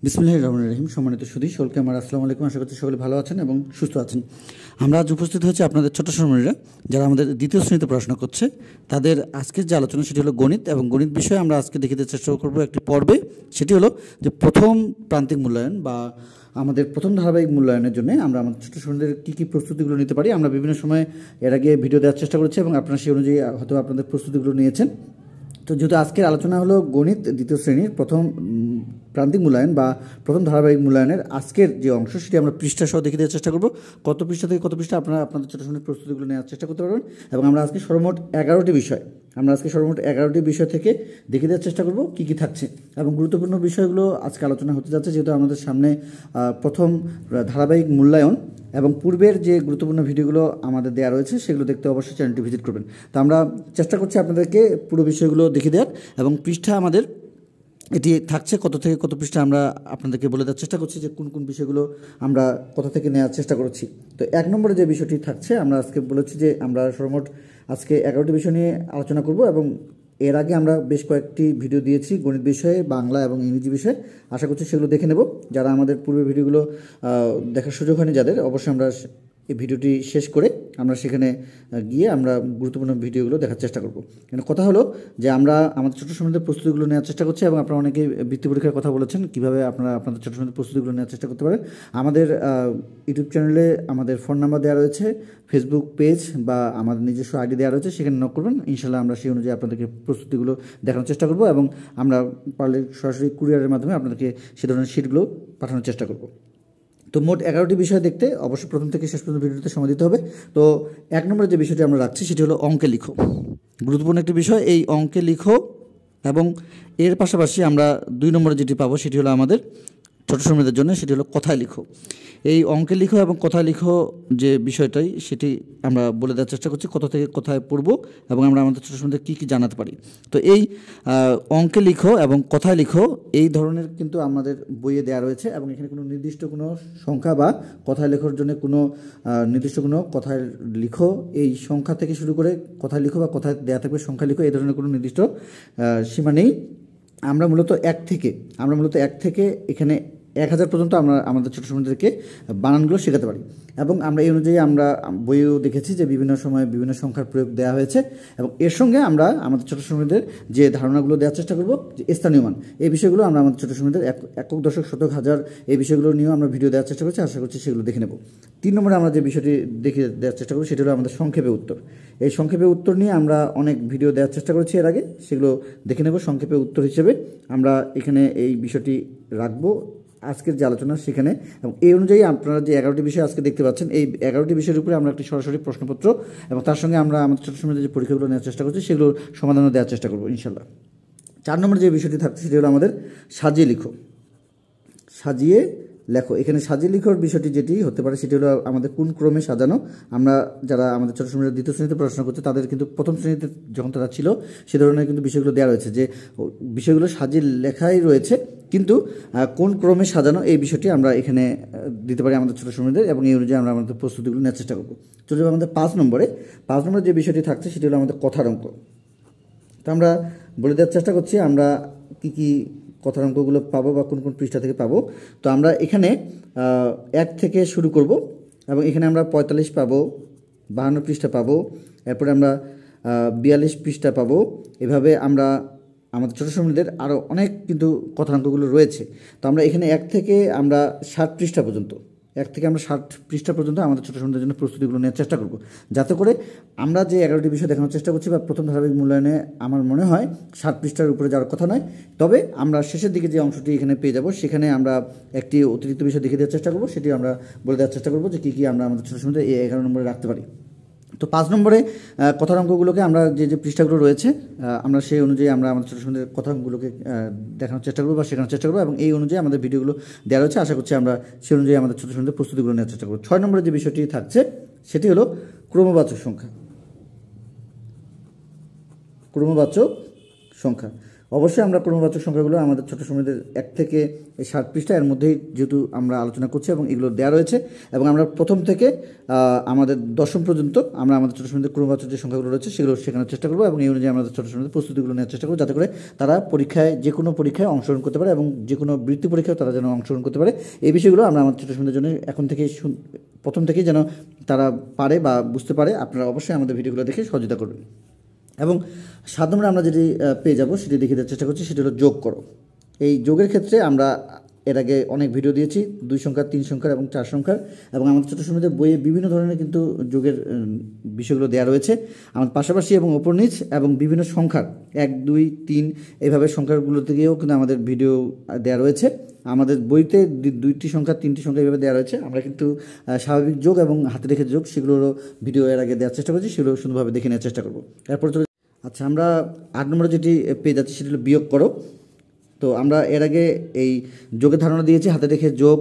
বিসমিল্লাহির রহমানির রহিম। সম্মানিত সুধী সকলকে আমার আসসালামু আলাইকুম। আশা করছি সকলে ভালো আছেন এবং সুস্থ আছেন। আমরা আজ উপস্থিত হয়েছি আপনাদের ছোট সোনামণিরা যারা আমাদের দ্বিতীয় শ্রেণীতে পড়াশোনা করছে। তাদের আজকের যে আলোচনা সেটি হলো গণিত, এবং গণিত বিষয়ে আমরা আজকে দেখিতে চেষ্টা করব একটি পর্বে। সেটি হলো যে প্রথম প্রান্তিক মূল্যায়ন বা আমাদের প্রথম ধারাবাহিক মূল্যায়নের জন্য আমরা আমাদের ছোটো সোনাদের কী কী প্রস্তুতিগুলো নিতে পারি। আমরা বিভিন্ন সময় এর আগে ভিডিও দেওয়ার চেষ্টা করেছি এবং আপনারা সেই অনুযায়ী হয়তো আপনাদের প্রস্তুতিগুলো নিয়েছেন। তো যেহেতু আজকের আলোচনা হলো গণিত দ্বিতীয় শ্রেণীর প্রথম প্রান্তিক মূল্যায়ন বা প্রথম ধারাবাহিক মূল্যায়নের আজকের যে অংশ সেটি আমরা পৃষ্ঠা সহ দেখে দেওয়ার চেষ্টা করব। কত পৃষ্ঠা থেকে কত পৃষ্ঠা আপনারা আপনাদের ছোটো সোনার প্রস্তুতিগুলো নেওয়ার চেষ্টা করতে পারবেন। এবং আমরা আজকে সর্বমোট 11টি বিষয় থেকে দেখে দেওয়ার চেষ্টা করব কী কী থাকছে, এবং গুরুত্বপূর্ণ বিষয়গুলো আজকে আলোচনা হতে যাচ্ছে। যেহেতু আমাদের সামনে প্রথম ধারাবাহিক মূল্যায়ন এবং পূর্বের যে গুরুত্বপূর্ণ ভিডিওগুলো আমাদের দেওয়া রয়েছে সেগুলো দেখতে অবশ্যই চ্যানেলটি ভিজিট করবেন। তো আমরা চেষ্টা করছি আপনাদেরকে পুরো বিষয়গুলো দেখে দেওয়ার, এবং পৃষ্ঠা আমাদের এটি থাকছে কত থেকে কত পৃষ্ঠা আমরা আপনাদেরকে বলে দেওয়ার চেষ্টা করছি যে কোন কোন বিষয়গুলো আমরা কোথা থেকে নেওয়ার চেষ্টা করছি। তো 1 নম্বরে যে বিষয়টি থাকছে, আমরা আজকে বলেছি যে আমরা সর্বমোট আজকে 11টি বিষয় নিয়ে আলোচনা করব, এবং এর আগে আমরা বেশ কয়েকটি ভিডিও দিয়েছি গণিত বিষয়ে, বাংলা এবং ইংরেজি বিষয়ে। আশা করছি সেগুলো দেখে নেব। যারা আমাদের পূর্বের ভিডিওগুলো দেখার সুযোগ হয়নি যাদের, অবশ্যই আমরা এই ভিডিওটি শেষ করে আমরা সেখানে গিয়ে আমরা গুরুত্বপূর্ণ ভিডিওগুলো দেখার চেষ্টা করব। কিন্তু কথা হলো যে আমরা আমাদের ছোটো সময়ের প্রস্তুতিগুলো নেওয়ার চেষ্টা করছি, এবং আপনারা অনেকেই বৃত্তি পরীক্ষার কথা বলেছেন কীভাবে আপনারা আপনাদের ছোটো সময়ের প্রস্তুতিগুলো নেওয়ার চেষ্টা করতে পারেন। আমাদের ইউটিউব চ্যানেলে আমাদের ফোন নাম্বার দেওয়া রয়েছে, ফেসবুক পেজ বা আমাদের নিজস্ব আইডি দেওয়া রয়েছে, সেখানে নক করবেন। ইনশাল্লাহ আমরা সেই অনুযায়ী আপনাদেরকে প্রস্তুতিগুলো দেখানোর চেষ্টা করব, এবং আমরা পারলে সরাসরি কুরিয়ারের মাধ্যমে আপনাদেরকে সে ধরনের শিটগুলো পাঠানোর চেষ্টা করব। তো মোট 11টি বিষয় দেখতে অবশ্যই প্রথম থেকে শেষ পর্যন্ত ভিডিওতে সময় দিতে হবে। তো 1 নম্বরে যে বিষয়টি আমরা রাখছি সেটি হলো অঙ্কে লিখো। গুরুত্বপূর্ণ একটি বিষয় এই অঙ্কে লিখো, এবং এর পাশাপাশি আমরা 2 নম্বরে যেটি পাবো সেটি হলো আমাদের ছোটো সোনাদের জন্য, সেটি হলো কথায় লিখো। এই অঙ্কে লিখো এবং কথায় লিখো যে বিষয়টাই সেটি আমরা বলে দেওয়ার চেষ্টা করছি কত থেকে কোথায় পড়বো, এবং আমরা আমাদের ছোটো সোনাদের কী কী জানাতে পারি। তো এই অঙ্কে লিখো এবং কথায় লিখো এই ধরনের কিন্তু আমাদের বইয়ে দেওয়া রয়েছে, এবং এখানে কোনো নির্দিষ্ট কোনো সংখ্যা বা কথায় লেখার জন্য কোনো নির্দিষ্ট কোনো কথায় লিখো এই সংখ্যা থেকে শুরু করে কথায় লিখো বা কথায় দেওয়া থাকবে সংখ্যা লিখো, এই ধরনের কোনো নির্দিষ্ট সীমা নেই। আমরা মূলত 1 থেকে এখানে 1000 পর্যন্ত আমরা আমাদের ছোটো সোনাদেরকে বানানগুলো শেখাতে পারি, এবং আমরা এই অনুযায়ী আমরা বইয়েও দেখেছি যে বিভিন্ন সময় বিভিন্ন সংখ্যার প্রয়োগ দেওয়া হয়েছে, এবং এর সঙ্গে আমরা আমাদের ছোটো সোনাদের যে ধারণাগুলো দেওয়ার চেষ্টা করব যে স্থানীয় মান, এই বিষয়গুলো আমরা আমাদের ছোটো সোনাদের একক দশক শতক হাজার এই বিষয়গুলো নিয়েও আমরা ভিডিও দেওয়ার চেষ্টা করছি। আশা করছি সেগুলো দেখে নেব। 3 নম্বরে আমরা যে বিষয়টি দেখে দেওয়ার চেষ্টা করব সেটি হলো আমাদের সংক্ষেপে উত্তর। এই সংক্ষেপে উত্তর নিয়ে আমরা অনেক ভিডিও দেওয়ার চেষ্টা করেছি এর আগে, সেগুলো দেখে নেব। সংক্ষেপে উত্তর হিসেবে আমরা এখানে এই বিষয়টি রাখবো আজকের যে আলোচনা সেখানে, এবং এই অনুযায়ী আপনারা যে 11টি বিষয় আজকে দেখতে পাচ্ছেন এই 11টি বিষয়ের উপরে আমরা একটি সরাসরি প্রশ্নপত্র এবং তার সঙ্গে আমরা আমাদের ছোটো সময় যে পরীক্ষাগুলো নেওয়ার চেষ্টা করছি সেগুলোর সমাধানও দেওয়ার চেষ্টা করবো ইনশাল্লাহ। 4 নম্বরে যে বিষয়টি থাকছে সেটি হলো আমাদের সাজিয়ে লেখো। এখানে সাজিয়ে লেখার বিষয়টি যেটি হতে পারে সেটি হলো আমাদের কোন ক্রমে সাজানো। আমরা যারা আমাদের ছোটো সময় দ্বিতীয় শ্রেণীতে পড়াশোনা করছে তাদের কিন্তু প্রথম শ্রেণীতে যখন তারা ছিল সে ধরনের কিন্তু বিষয়গুলো দেওয়া রয়েছে, যে বিষয়গুলো সাজিয়ে লেখাই রয়েছে, কিন্তু কোন ক্রমে সাজানো এই বিষয়টি আমরা এখানে দিতে পারি আমাদের ছোটো সময়দের, এবং এই অনুযায়ী আমরা আমাদের প্রস্তুতিগুলো নেওয়ার চেষ্টা করবো। চলে যাবো আমাদের 5 নম্বরে যে বিষয়টি থাকছে সেটি হলো আমাদের কথার অঙ্ক। তো আমরা বলে দেওয়ার চেষ্টা করছি আমরা কী কী কথার অঙ্কগুলো পাবো বা কোন কোন পৃষ্ঠা থেকে পাবো। তো আমরা এখানে 1 থেকে শুরু করব, এবং এখানে আমরা 45 পাবো, 52 পৃষ্ঠা পাবো, এরপরে আমরা 42 পৃষ্ঠা পাবো। এভাবে আমরা আমাদের ছোটো সময়দের আরও অনেক কিন্তু কথার অঙ্কগুলো রয়েছে। তো আমরা এখানে 1 থেকে আমরা 60 পৃষ্ঠা পর্যন্ত আমাদের ছোটো সময়দের জন্য প্রস্তুতিগুলো নেওয়ার চেষ্টা করব, যাতে করে আমরা যে 11টি বিষয় দেখানোর চেষ্টা করছি বা প্রথম ধারাবাহিক মূল্যায়নে আমার মনে হয় 60 পৃষ্ঠার উপরে যাওয়ার কথা নয়। তবে আমরা শেষের দিকে যে অংশটি এখানে পেয়ে যাব সেখানে আমরা একটি অতিরিক্ত বিষয় দেখে দেওয়ার চেষ্টা করব, সেটি আমরা বলে দেওয়ার চেষ্টা করব যে কী কী আমরা আমাদের ছোটো সময়দের এই 11 নম্বরে রাখতে পারি। তো 5 নম্বরে কথার অঙ্কগুলোকে আমরা যে পৃষ্ঠাগুলো রয়েছে আমরা সেই অনুযায়ী আমরা আমাদের ছোটো সময়দের কথা অঙ্কগুলোকে দেখানোর চেষ্টা করবো বা শেখানোর চেষ্টা করবো, এবং এই অনুযায়ী আমাদের ভিডিওগুলো দেওয়া রয়েছে। আশা করছি আমরা সেই অনুযায়ী আমাদের ছোটো সময়দের প্রস্তুতিগুলো নেওয়ার চেষ্টা করবো। 6 নম্বরে যে বিষয়টি থাকছে সেটি হলো ক্রমবাচক সংখ্যা। অবশ্যই আমরা ক্রমবাচক সংখ্যাগুলো আমাদের ছোট সময়দের 1 থেকে 7 পৃষ্ঠা এর মধ্যেই যেহেতু আমরা আলোচনা করছি এবং এগুলো দেওয়া রয়েছে এবং আমরা প্রথম থেকে আমাদের দশম পর্যন্ত আমরা আমাদের ছোট সময়দের ক্রমবাচক যে সংখ্যাগুলো রয়েছে সেগুলো শেখানোর চেষ্টা করবো এবং এই অনুযায়ী আমাদের ছোট সময়দের প্রস্তুতিগুলো নেওয়ার চেষ্টা করবো যাতে করে তারা পরীক্ষায় যে কোনো পরীক্ষায় অংশগ্রহণ করতে পারে এবং যে কোনো বৃত্তি পরীক্ষায় তারা যেন অংশগ্রহণ করতে পারে এই বিষয়গুলো আমরা আমাদের ছোট সময়দের জন্য এখন থেকে প্রথম থেকেই যেন তারা পারে বা বুঝতে পারে। আপনারা অবশ্যই আমাদের ভিডিওগুলো দেখে সহযোগিতা করবেন এবং 7 নম্বরে আমরা যেটি পেয়ে যাব সেটি দেখিয়ে দেওয়ার চেষ্টা করছি, সেটি হলো যোগ করো। এই যোগের ক্ষেত্রে আমরা এর আগে অনেক ভিডিও দিয়েছি 2 সংখ্যার, 3 সংখ্যার এবং 4 সংখ্যার এবং আমাদের ছোটো সময়দের বইয়ে বিভিন্ন ধরনের কিন্তু যোগের বিষয়গুলো দেওয়া রয়েছে। আমাদের পাশাপাশি এবং ওপর নিচ এবং বিভিন্ন সংখ্যার 1, 2, 3 এইভাবে সংখ্যাগুলো থেকেও কিন্তু আমাদের ভিডিও দেওয়া রয়েছে। আমাদের বইতে 2টি সংখ্যা, 3টি সংখ্যা এইভাবে দেওয়া রয়েছে। আমরা কিন্তু স্বাভাবিক যোগ এবং হাতে রেখে যোগ সেগুলোরও ভিডিও এর আগে দেওয়ার চেষ্টা করছি, সেগুলো সুন্দরভাবে দেখে নেওয়ার চেষ্টা করবো। এরপর আচ্ছা, আমরা 8 নম্বরে যেটি পেয়ে যাচ্ছি সেটি হলো বিয়োগ করো। তো আমরা এর আগে এই যোগের ধারণা দিয়েছি, হাতে রেখে যোগ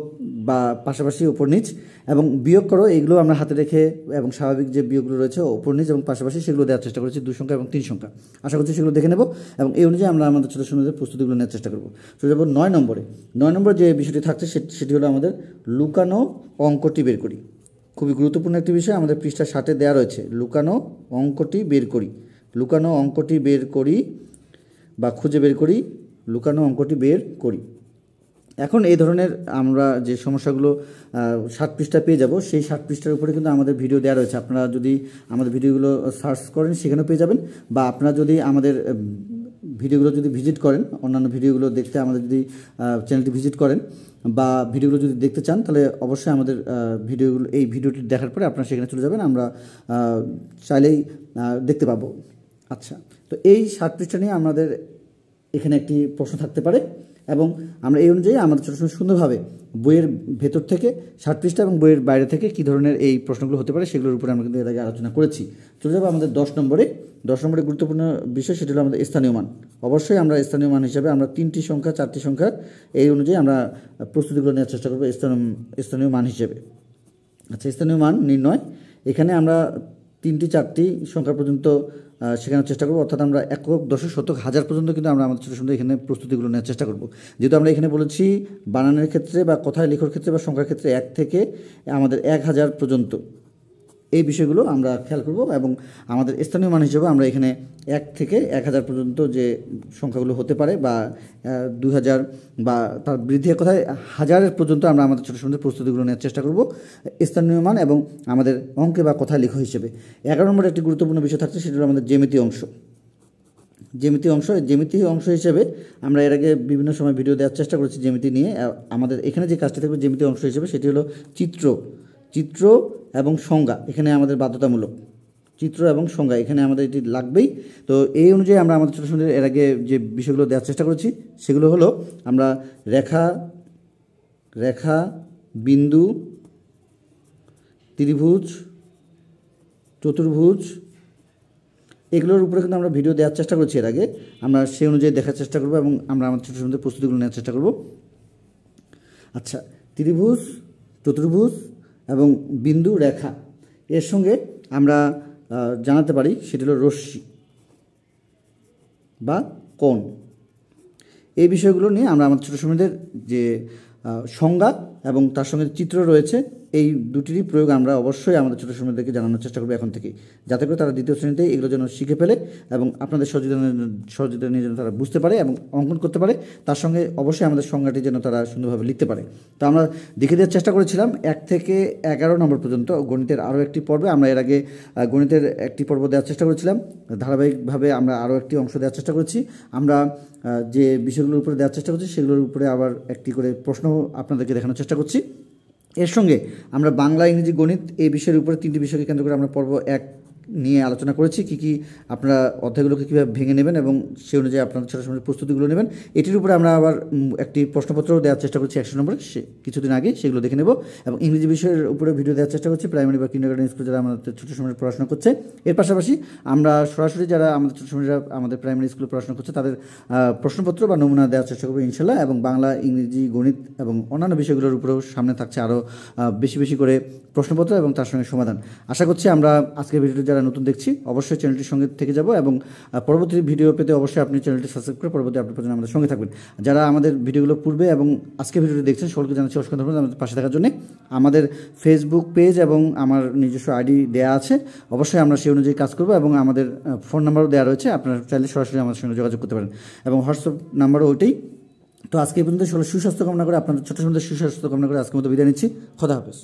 বা পাশাপাশি ওপর নিচ এবং বিয়োগ করো, এইগুলো আমরা হাতে রেখে এবং স্বাভাবিক যে বিয়োগগুলো রয়েছে ওপর নিচ এবং পাশাপাশি সেগুলো দেওয়ার চেষ্টা করেছি 2 সংখ্যা এবং 3 সংখ্যা। আশা করছি সেগুলো দেখে নেব এবং এই অনুযায়ী আমরা আমাদের ছোটো সময়দের প্রস্তুতিগুলো নেওয়ার চেষ্টা করবো। চলে যাবো 9 নম্বরে। 9 নম্বর যে বিষয়টি থাকছে সেটি হলো আমাদের লুকানো অঙ্কটি বের করি। খুবই গুরুত্বপূর্ণ একটি বিষয়, আমাদের পৃষ্ঠা 60-এ দেওয়া রয়েছে। লুকানো অঙ্কটি বের করি, লুকানো অঙ্কটি বের করি বা খুঁজে বের করি, লুকানো অঙ্কটি বের করি। এখন এই ধরনের আমরা যে সমস্যাগুলো 7 পৃষ্ঠা পেয়ে যাব, সেই 7 পৃষ্ঠার উপরে কিন্তু আমাদের ভিডিও দেওয়া রয়েছে। আপনারা যদি আমাদের ভিডিওগুলো সার্চ করেন সেখানেও পেয়ে যাবেন, বা আপনারা যদি আমাদের ভিডিওগুলো যদি ভিজিট করেন, অন্যান্য ভিডিওগুলো দেখতে আমাদের যদি চ্যানেলটি ভিজিট করেন বা ভিডিওগুলো যদি দেখতে চান তাহলে অবশ্যই আমাদের ভিডিওগুলো, এই ভিডিওটি দেখার পরে আপনারা সেখানে চলে যাবেন, আমরা চাইলেই দেখতে পাবো। আচ্ছা, তো এই 7 পৃষ্ঠা নিয়ে আমাদের এখানে একটি প্রশ্ন থাকতে পারে এবং আমরা এই অনুযায়ী আমাদের ছোটো সময় সুন্দরভাবে বইয়ের ভেতর থেকে 7 পৃষ্ঠা এবং বইয়ের বাইরে থেকে কী ধরনের এই প্রশ্নগুলো হতে পারে সেগুলোর উপরে আমরা কিন্তু এর আগে আলোচনা করেছি। চলে যাবো আমাদের 10 নম্বরে। 10 নম্বরে গুরুত্বপূর্ণ বিষয় সেটি হলো আমাদের স্থানীয় মান। অবশ্যই আমরা স্থানীয় মান হিসাবে আমরা 3টি সংখ্যা, 4টি সংখ্যা এই অনুযায়ী আমরা প্রস্তুতিগুলো নেওয়ার চেষ্টা করবো স্থানীয় মান হিসেবে। আচ্ছা, স্থানীয় মান নির্ণয়, এখানে আমরা 3টি 4টি সংখ্যা পর্যন্ত শেখানোর চেষ্টা করবো, অর্থাৎ আমরা একক, দশক, শতক, হাজার পর্যন্ত কিন্তু আমরা আমাদের ছোটো সময় এখানে প্রস্তুতিগুলো নেওয়ার চেষ্টা করবো। যেহেতু আমরা এখানে বলেছি বানানের ক্ষেত্রে বা কথায় লেখার ক্ষেত্রে বা সংখ্যার ক্ষেত্রে 1 থেকে আমাদের 1000 পর্যন্ত এই বিষয়গুলো আমরা খেয়াল করব এবং আমাদের স্থানীয় মান হিসেবে আমরা এখানে 1 থেকে 1000 পর্যন্ত যে সংখ্যাগুলো হতে পারে বা 2000 বা তার বৃদ্ধির কথায় হাজারের পর্যন্ত আমরা আমাদের ছোটো সময় প্রস্তুতিগুলো নেওয়ার চেষ্টা করব স্থানীয় মান এবং আমাদের অঙ্কে বা কথায় লেখা হিসেবে। 11 নম্বরে একটি গুরুত্বপূর্ণ বিষয় থাকছে, সেটা হলো আমাদের জ্যামিতি অংশ। জ্যামিতি অংশ হিসেবে আমরা এর আগে বিভিন্ন সময় ভিডিও দেওয়ার চেষ্টা করেছি জ্যামিতি নিয়ে। আমাদের এখানে যে কাজটি থাকবে জ্যামিতি অংশ হিসেবে সেটি হলো চিত্র এবং সংজ্ঞা। এখানে আমাদের বাধ্যতামূলক চিত্র এবং সংজ্ঞা, এখানে আমাদের এটি লাগবেই। তো এই অনুযায়ী আমরা আমাদের ছোটো সময় এর আগে যে বিষয়গুলো দেওয়ার চেষ্টা করেছি সেগুলো হলো আমরা রেখা, বিন্দু, ত্রিভুজ, চতুর্ভুজ এগুলোর উপরে কিন্তু আমরা ভিডিও দেওয়ার চেষ্টা করছি এর আগে। আমরা সেই অনুযায়ী দেখার চেষ্টা করব এবং আমরা আমাদের ছোটো সময় প্রস্তুতিগুলো নেওয়ার চেষ্টা করব। আচ্ছা, ত্রিভুজ, চতুর্ভুজ এবং বিন্দু, রেখা এর সঙ্গে আমরা জানাতে পারি সেটি হলো রশ্মি বা কোণ। এই বিষয়গুলো নিয়ে আমরা আমাদের ছোটো সময়দের যে সংজ্ঞা এবং তার সঙ্গে চিত্র রয়েছে এই দুটিরই প্রয়োগ আমরা অবশ্যই আমাদের ছোটো সময়দেরকে জানানোর চেষ্টা করবো এখন থেকেই, যাতে করে তারা দ্বিতীয় শ্রেণীতে এগুলো যেন শিখে ফেলে এবং আপনাদের সহযোগিতা নিয়ে যেন তারা বুঝতে পারে এবং অঙ্কন করতে পারে। তার সঙ্গে অবশ্যই আমাদের সংজ্ঞাটি যেন তারা সুন্দরভাবে লিখতে পারে। তো আমরা দেখে দেওয়ার চেষ্টা করেছিলাম 1 থেকে 11 নম্বর পর্যন্ত গণিতের আরও একটি পর্বে। আমরা এর আগে গণিতের একটি পর্ব দেওয়ার চেষ্টা করেছিলাম, ধারাবাহিকভাবে আমরা আরও একটি অংশ দেওয়ার চেষ্টা করেছি। আমরা যে বিষয়গুলোর উপরে দেওয়ার চেষ্টা করছি সেগুলোর উপরে আবার একটি করে প্রশ্ন আপনাদেরকে দেখানোর চেষ্টা করছি। এর সঙ্গে আমরা বাংলা, ইংরেজি, গণিত এই বিষয়ের উপরে 3টি বিষয়কে কেন্দ্র করে আমরা পর্ব 1 নিয়ে আলোচনা করেছি, কী আপনারা অধ্যায়গুলোকে কীভাবে ভেঙে নেবেন এবং সেই অনুযায়ী আপনাদের ছোটো সময় প্রস্তুতিগুলো নেবেন। এটির উপরে আমরা আবার একটি প্রশ্নপত্রও দেওয়ার চেষ্টা করছি 100 নম্বরে, কিছুদিন আগে সেগুলো দেখে নেব এবং ইংরেজি বিষয়ের উপরে ভিডিও দেওয়ার চেষ্টা করছি প্রাইমারি বা কিন্ডারগার্টেন স্কুল যারা আমাদের ছোটো সময় পড়াশোনা করছে। এর পাশাপাশি আমরা সরাসরি যারা আমাদের ছোটো সময়রা আমাদের প্রাইমারি স্কুলে পড়াশোনা করছে তাদের প্রশ্নপত্র বা নমুনা দেওয়ার চেষ্টা করবো ইনশাল্লাহ। এবং বাংলা, ইংরেজি, গণিত এবং অন্যান্য বিষয়গুলোর উপরেও সামনে থাকছে আরও বেশি করে প্রশ্নপত্র এবং তার সঙ্গে সমাধান। আশা করছি আমরা আজকের ভিডিওটি যারা যারা নতুন দেখছি অবশ্যই চ্যানেলটির সঙ্গে থেকে যাব এবং পরবর্তী ভিডিও পেতে অবশ্যই আপনি চ্যানেলটি সাবস্ক্রাইব করে পরবর্তী আপডেট পর্যন্ত আমাদের সঙ্গে থাকবেন। যারা আমাদের ভিডিওগুলো পূর্বে এবং আজকে ভিডিওটি দেখছেন সকলকে জানাচ্ছি অসংখ্য ধন্যবাদ আমাদের পাশে থাকার জন্য। আমাদের ফেসবুক পেজ এবং আমার নিজস্ব আইডি দেওয়া আছে, অবশ্যই আমরা সেই অনুযায়ী কাজ করব এবং আমাদের ফোন নাম্বারও দেওয়া রয়েছে, আপনারা চাইলে সরাসরি আমাদের সঙ্গে যোগাযোগ করতে পারেন এবং হোয়াটসঅ্যাপ নাম্বারও ওইটাই। তো আজকে এই পর্যন্ত সকলের সুস্বাস্থ্য কামনা করে, আপনাদের ছোট সুন্দর সুস্বাস্থ্য কামনা করে আজকের মতো বিদায় নিচ্ছি। খোদা হাফেজ।